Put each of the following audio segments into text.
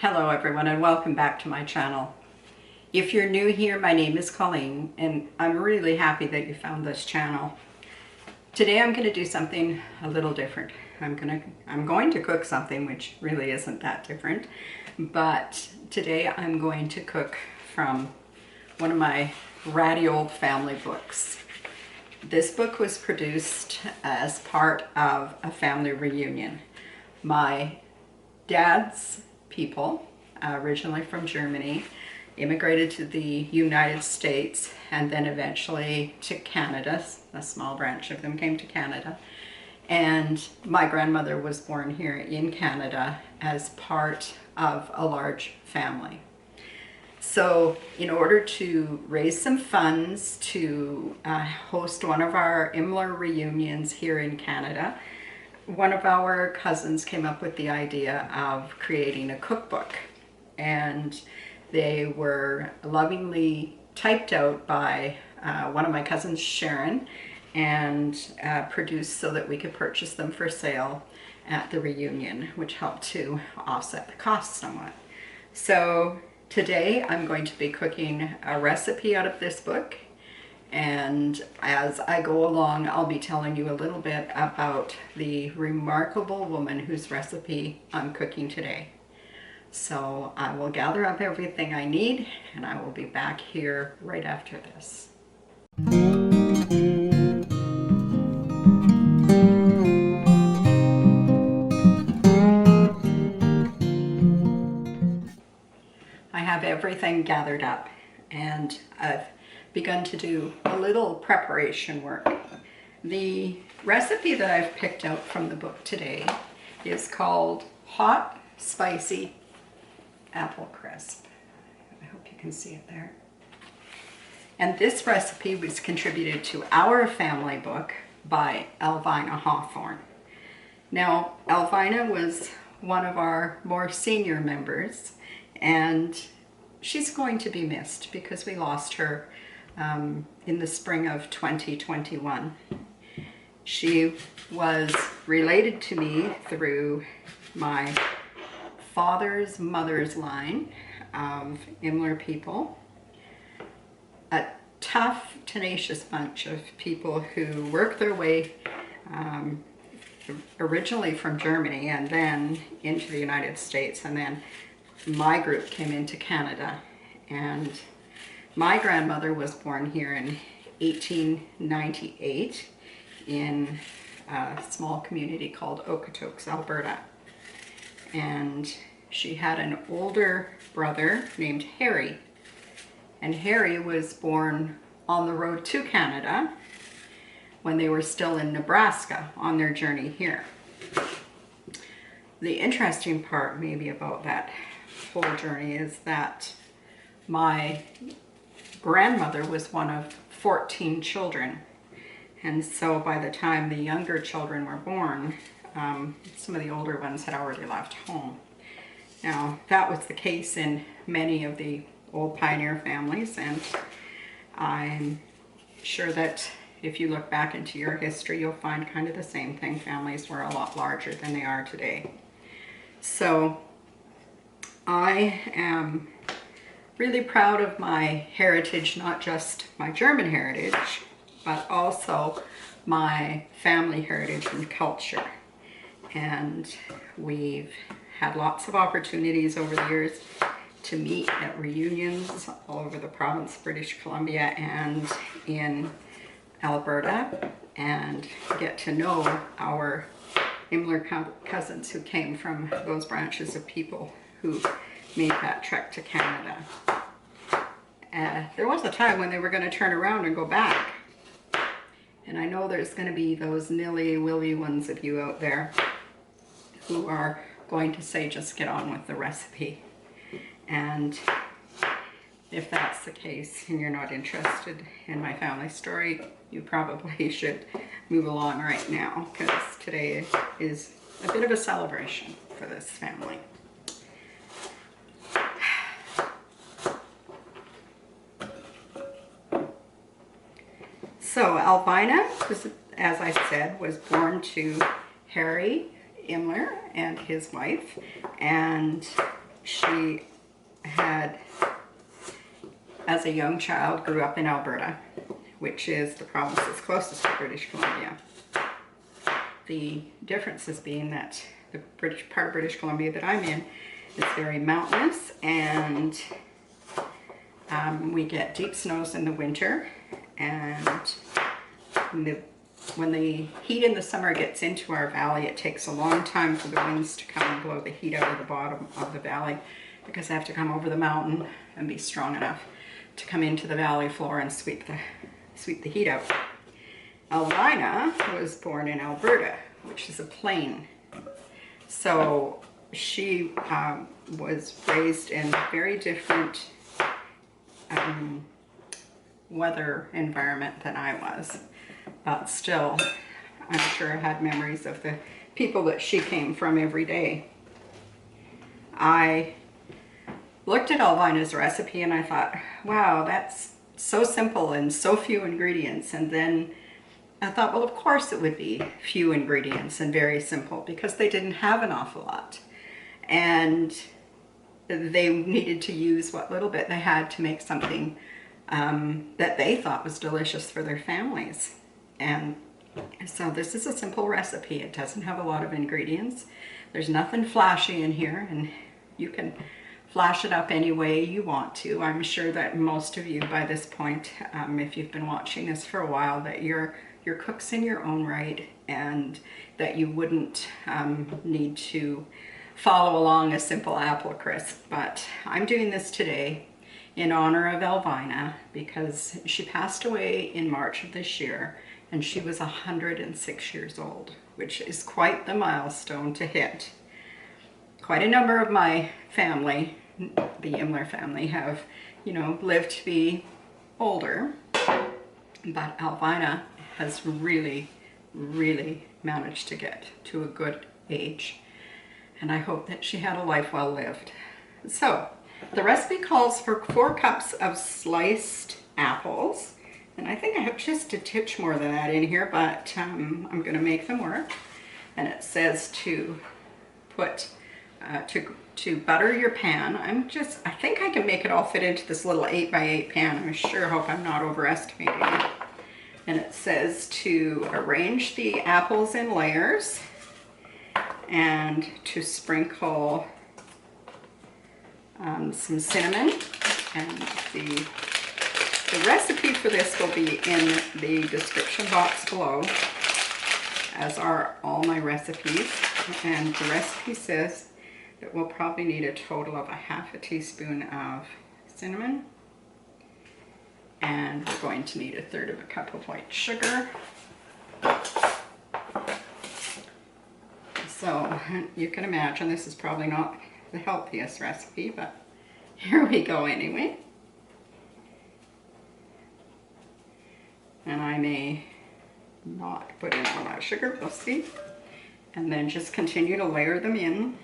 Hello everyone and welcome back to my channel. If you're new here, my name is Colleen and I'm really happy that you found this channel. Today I'm going to do something a little different. I'm going to cook something which really isn't that different, but today I'm going to cook from one of my ratty old family books. This book was produced as part of a family reunion. My dad's people, originally from Germany, immigrated to the United States and then eventually to Canada. A small branch of them came to Canada. And my grandmother was born here in Canada as part of a large family. So in order to raise some funds to host one of our Imler reunions here in Canada, one of our cousins came up with the idea of creating a cookbook, and they were lovingly typed out by one of my cousins, Sharon, and produced so that we could purchase them for sale at the reunion, which helped to offset the cost somewhat. So today I'm going to be cooking a recipe out of this book, and as I go along I'll be telling you a little bit about the remarkable woman whose recipe I'm cooking today. So I will gather up everything I need and I will be back here right after this. I have everything gathered up and I've begun to do a little preparation work. The recipe that I've picked out from the book today is called Hot Spicy Apple Crisp. I hope you can see it there. And this recipe was contributed to our family book by Alvina Hawthorne. Now, Alvina was one of our more senior members, and she's going to be missed because we lost her in the spring of 2021. She was related to me through my father's mother's line of Imler people, a tough, tenacious bunch of people who worked their way originally from Germany and then into the United States, and then my group came into Canada. And my grandmother was born here in 1898 in a small community called Okotoks, Alberta. And she had an older brother named Harry. And Harry was born on the road to Canada when they were still in Nebraska on their journey here. The interesting part maybe about that whole journey is that my grandmother was one of 14 children, and so by the time the younger children were born, some of the older ones had already left home. Now, that was the case in many of the old pioneer families, and I'm sure that if you look back into your history, you'll find kind of the same thing. Families were a lot larger than they are today. So I am really proud of my heritage, not just my German heritage, but also my family heritage and culture. And we've had lots of opportunities over the years to meet at reunions all over the province of British Columbia and in Alberta, and get to know our Imler cousins who came from those branches of people who made that trek to Canada. There was a time when they were going to turn around and go back. And I know there's going to be those nilly-willy ones of you out there who are going to say, just get on with the recipe. And if that's the case and you're not interested in my family story, you probably should move along right now, because today is a bit of a celebration for this family. So Alvina, as I said, was born to Harry Imler and his wife, and she had, as a young child, grew up in Alberta, which is the province that's closest to British Columbia. The differences being that the British part of British Columbia that I'm in is very mountainous, and we get deep snows in the winter, and when the heat in the summer gets into our valley, it takes a long time for the winds to come and blow the heat out of the bottom of the valley, because they have to come over the mountain and be strong enough to come into the valley floor and sweep the heat out. Alvina was born in Alberta, which is a plain. So she was raised in a very different weather environment than I was. But still, I'm sure I had memories of the people that she came from every day. I looked at Alvina's recipe and I thought, wow, that's so simple and so few ingredients. And then I thought, well, of course it would be few ingredients and very simple, because they didn't have an awful lot. And they needed to use what little bit they had to make something that they thought was delicious for their families. And so this is a simple recipe. It doesn't have a lot of ingredients. There's nothing flashy in here, and you can flash it up any way you want to. I'm sure that most of you by this point, if you've been watching this for a while, that you're cooks in your own right, and that you wouldn't need to follow along a simple apple crisp. But I'm doing this today in honor of Alvina, because she passed away in March of this year, and she was 106 years old, which is quite the milestone to hit. Quite a number of my family, the Imler family, have, lived to be older, but Alvina has really, really managed to get to a good age, and I hope that she had a life well lived. So, the recipe calls for 4 cups of sliced apples, and I think I have just a titch more than that in here, but I'm going to make them work. And it says to put, to butter your pan. I think I can make it all fit into this little 8x8 pan. I sure hope I'm not overestimating it. And it says to arrange the apples in layers and to sprinkle some cinnamon, and the recipe for this will be in the description box below, as are all my recipes. And the recipe says that we'll probably need a total of 1/2 teaspoon of cinnamon, and we're going to need 1/3 cup of white sugar. So you can imagine this is probably not the healthiest recipe, but here we go anyway. And I may not put in all that sugar, we'll see. And then just continue to layer them in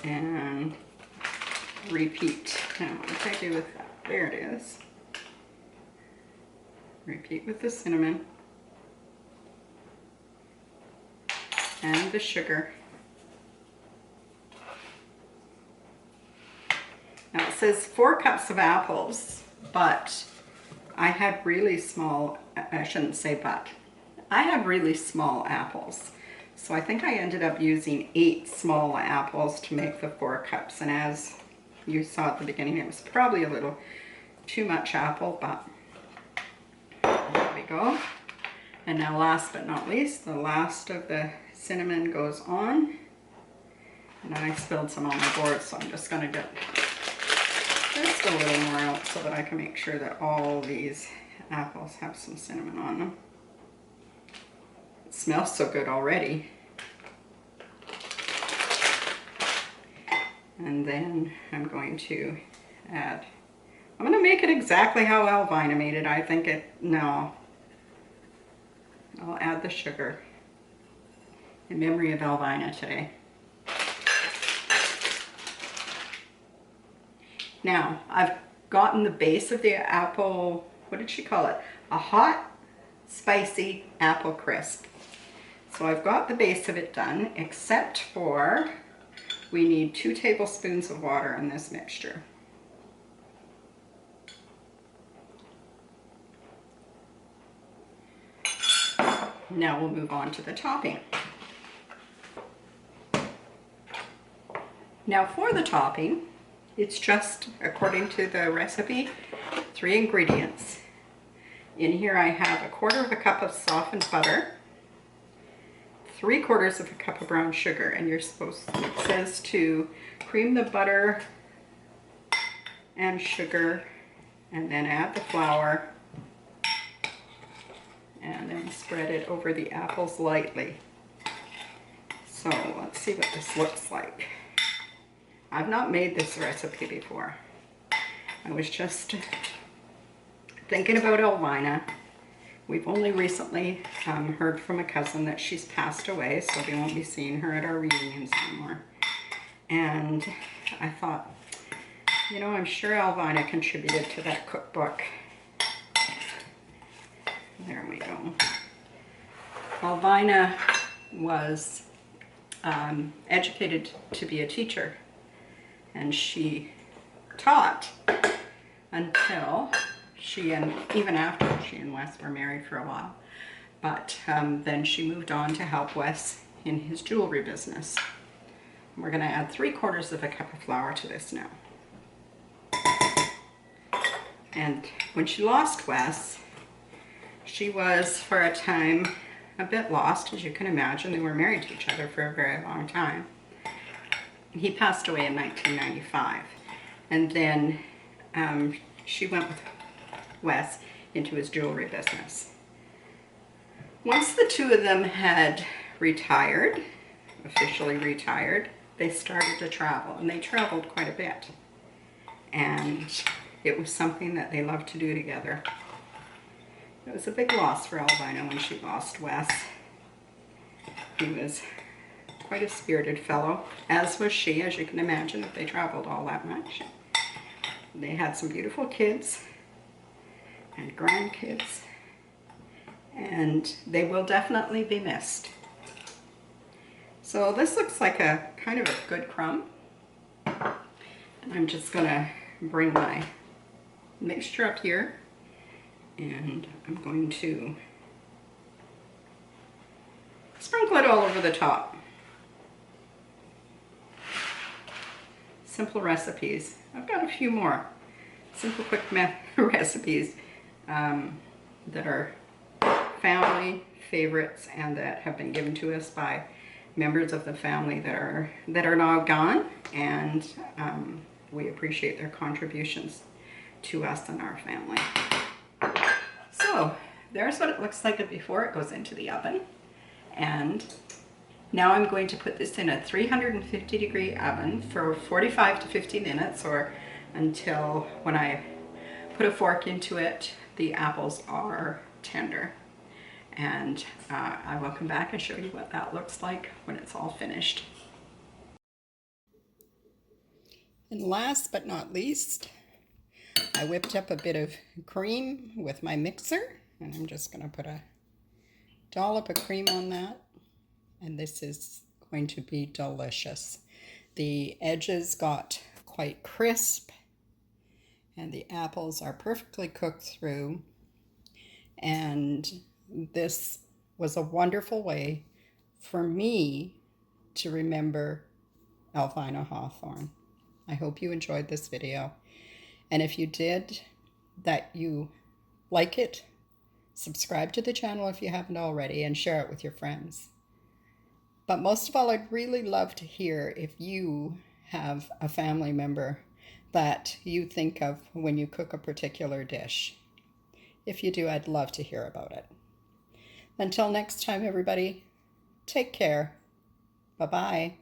and repeat. Now, what did I do with that? There it is. Repeat with the cinnamon and the sugar. Now it says 4 cups of apples, but I had really small, I shouldn't say but, I had really small apples. So I think I ended up using 8 small apples to make the 4 cups. And as you saw at the beginning, it was probably a little too much apple, but there we go. And now last but not least, the last of the cinnamon goes on. And I spilled some on my board, so I'm just going to get just a little more out so that I can make sure that all these apples have some cinnamon on them. It smells so good already. And then I'm going to add, I'm going to make it exactly how Alvina made it. I think no. I'll add the sugar in memory of Alvina today. Now, I've gotten the base of the apple, what did she call it? A hot, spicy apple crisp. So I've got the base of it done, except for We need 2 tablespoons of water in this mixture. Now we'll move on to the topping. Now for the topping, it's just, according to the recipe, 3 ingredients. In here I have 1/4 cup of softened butter, 3/4 cup of brown sugar, and you're supposed, it says to cream the butter and sugar and then add the flour and then spread it over the apples lightly. So let's see what this looks like. I've not made this recipe before. I was just thinking about Alvina. We've only recently heard from a cousin that she's passed away, so we won't be seeing her at our reunions anymore. And I thought, you know, I'm sure Alvina contributed to that cookbook. There we go. Alvina was educated to be a teacher, and she taught until she, and even after she and Wes were married for a while, but then she moved on to help Wes in his jewelry business. We're going to add 3/4 cup of flour to this now. And when she lost Wes, she was for a time a bit lost, as you can imagine. They were married to each other for a very long time. He passed away in 1995, and then she went with Wes into his jewelry business. Once the two of them had retired, officially retired, they started to travel, and they traveled quite a bit. And it was something that they loved to do together. It was a big loss for Alvina when she lost Wes. He was quite a spirited fellow, as was she, as you can imagine, if they traveled all that much. They had some beautiful kids and grandkids, and they will definitely be missed. So this looks like a kind of a good crumb. And I'm just gonna bring my mixture up here, and I'm going to sprinkle it all over the top. Simple recipes. I've got a few more simple quick recipes that are family favorites and that have been given to us by members of the family that are now gone, and we appreciate their contributions to us and our family. So there's what it looks like before it goes into the oven. And now I'm going to put this in a 350-degree oven for 45 to 50 minutes, or until when I put a fork into it, the apples are tender. And I will come back and show you what that looks like when it's all finished. And last but not least, I whipped up a bit of cream with my mixer, and I'm just going to put a dollop of cream on that. And this is going to be delicious. The edges got quite crisp, and the apples are perfectly cooked through. And this was a wonderful way for me to remember Alvina Hawthorne. I hope you enjoyed this video. And if you did, that you like it, subscribe to the channel if you haven't already, and share it with your friends. But most of all, I'd really love to hear if you have a family member that you think of when you cook a particular dish. If you do, I'd love to hear about it. Until next time, everybody, take care. Bye-bye.